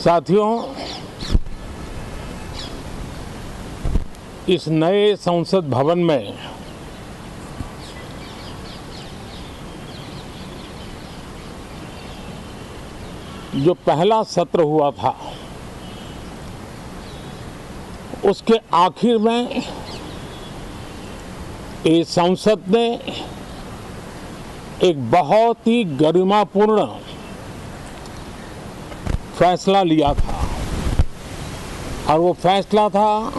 साथियों, इस नए संसद भवन में जो पहला सत्र हुआ था, उसके आखिर में इस संसद ने एक बहुत ही गरिमापूर्ण फैसला लिया था और वो फैसला था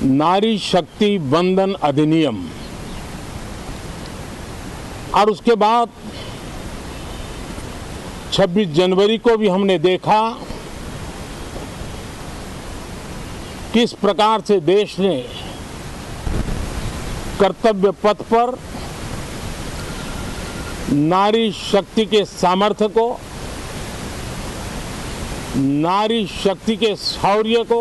नारी शक्ति वंदन अधिनियम। और उसके बाद 26 जनवरी को भी हमने देखा किस प्रकार से देश ने कर्तव्य पथ पर नारी शक्ति के सामर्थ्य को, नारी शक्ति के शौर्य को,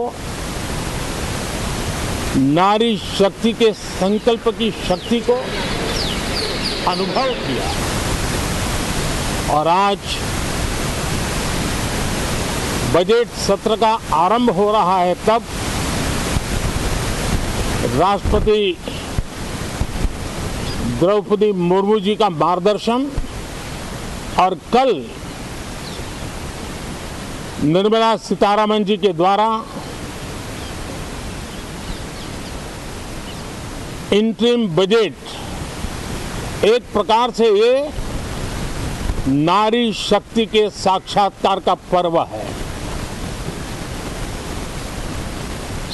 नारी शक्ति के संकल्प की शक्ति को अनुभव किया। और आज बजट सत्र का आरंभ हो रहा है, तब राष्ट्रपति द्रौपदी मुर्मू जी का मार्गदर्शन और कल निर्मला सीतारमण जी के द्वारा इंटरिम बजट एक प्रकार से ये नारी शक्ति के साक्षात्कार का पर्व है।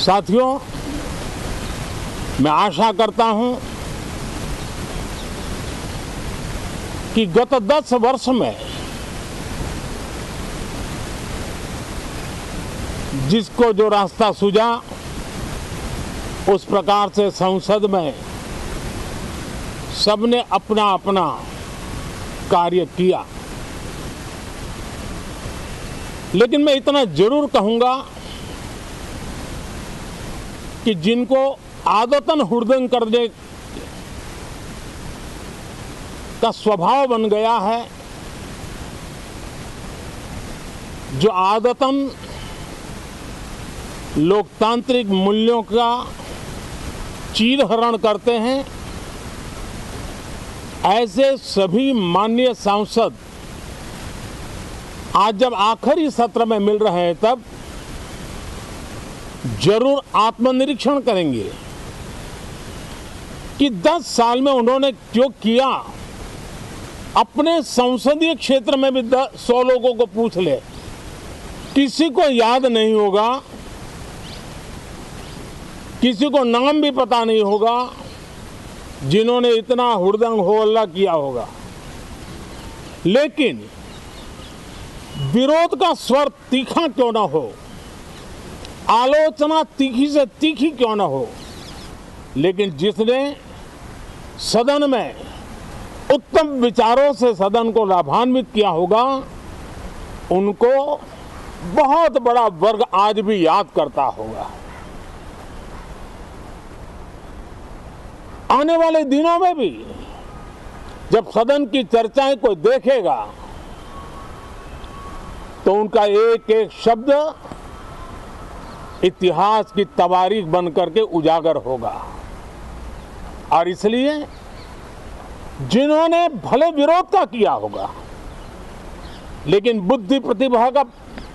साथियों, मैं आशा करता हूं कि गत 10 वर्ष में जिसको जो रास्ता सूझा, उस प्रकार से संसद में सबने अपना अपना कार्य किया। लेकिन मैं इतना जरूर कहूंगा कि जिनको आदतन हुड़दंग करने का स्वभाव बन गया है, जो आदतन लोकतांत्रिक मूल्यों का चीरहरण करते हैं, ऐसे सभी माननीय सांसद आज जब आखिरी सत्र में मिल रहे हैं, तब जरूर आत्मनिरीक्षण करेंगे कि 10 साल में उन्होंने जो किया। अपने संसदीय क्षेत्र में भी 100 लोगों को पूछ ले, किसी को याद नहीं होगा, किसी को नाम भी पता नहीं होगा जिन्होंने इतना हुड़दंग हो हल्ला किया होगा। लेकिन विरोध का स्वर तीखा क्यों ना हो, आलोचना तीखी से तीखी क्यों ना हो, लेकिन जिसने सदन में उत्तम विचारों से सदन को लाभान्वित किया होगा, उनको बहुत बड़ा वर्ग आज भी याद करता होगा। आने वाले दिनों में भी जब सदन की चर्चाएं कोई देखेगा, तो उनका एक एक शब्द इतिहास की तवारीख बन करके उजागर होगा। और इसलिए जिन्होंने भले विरोध का किया होगा, लेकिन बुद्धि प्रतिभा का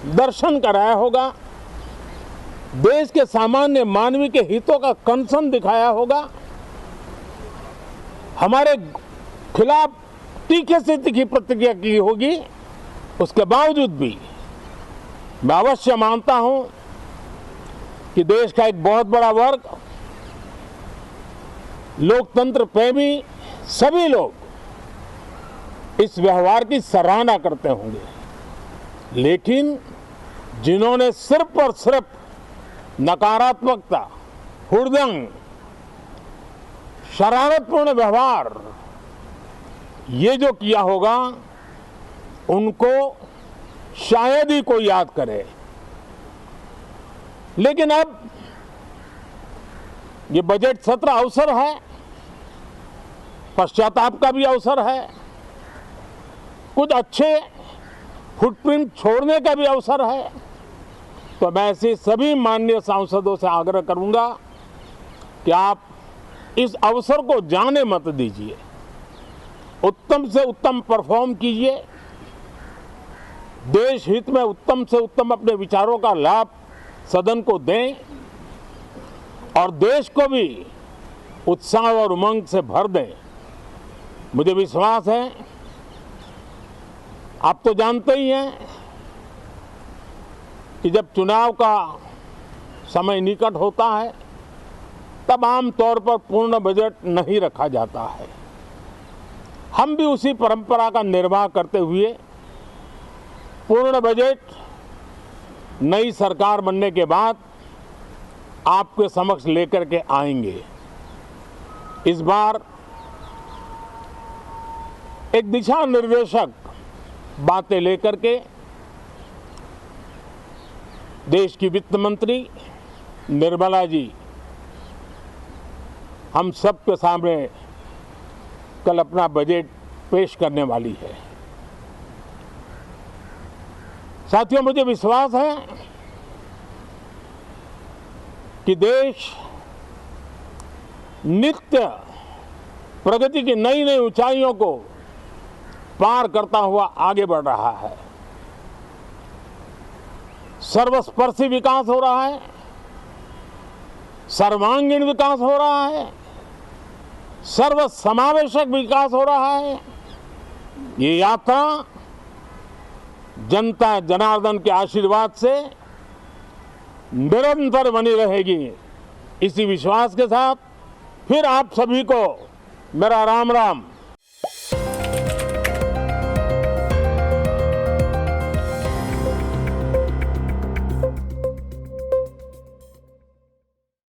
दर्शन कराया होगा, देश के सामान्य मानवी के हितों का कंसर्न दिखाया होगा, हमारे खिलाफ तीखे से तीखी प्रतिक्रिया की होगी, उसके बावजूद भी मैं अवश्य मानता हूं कि देश का एक बहुत बड़ा वर्ग, लोकतंत्र प्रेमी सभी लोग इस व्यवहार की सराहना करते होंगे। लेकिन जिन्होंने सिर्फ और सिर्फ नकारात्मकता, हुड़दंग, शरारतपूर्ण व्यवहार ये जो किया होगा, उनको शायद ही कोई याद करे। लेकिन अब ये बजट सत्र अवसर है, पश्चाताप का भी अवसर है, कुछ अच्छे फुटप्रिंट छोड़ने का भी अवसर है। तो मैं ऐसे सभी माननीय सांसदों से आग्रह करूंगा कि आप इस अवसर को जाने मत दीजिए, उत्तम से उत्तम परफॉर्म कीजिए, देश हित में उत्तम से उत्तम अपने विचारों का लाभ सदन को दें और देश को भी उत्साह और उमंग से भर दें। मुझे विश्वास है, आप तो जानते ही हैं कि जब चुनाव का समय निकट होता है तब आमतौर पर पूर्ण बजट नहीं रखा जाता है। हम भी उसी परंपरा का निर्वाह करते हुए पूर्ण बजट नई सरकार बनने के बाद आपके समक्ष लेकर के आएंगे। इस बार एक दिशा निर्देशक बातें लेकर के देश की वित्त मंत्री निर्मला जी हम सबके सामने कल अपना बजट पेश करने वाली है। साथियों, मुझे विश्वास है कि देश नित्य प्रगति की नई नई ऊंचाइयों को पार करता हुआ आगे बढ़ रहा है। सर्वस्पर्शी विकास हो रहा है, सर्वांगीण विकास हो रहा है, सर्व समावेशक विकास हो रहा है। ये यात्रा जनता जनार्दन के आशीर्वाद से निरंतर बनी रहेगी। इसी विश्वास के साथ फिर आप सभी को मेरा राम राम।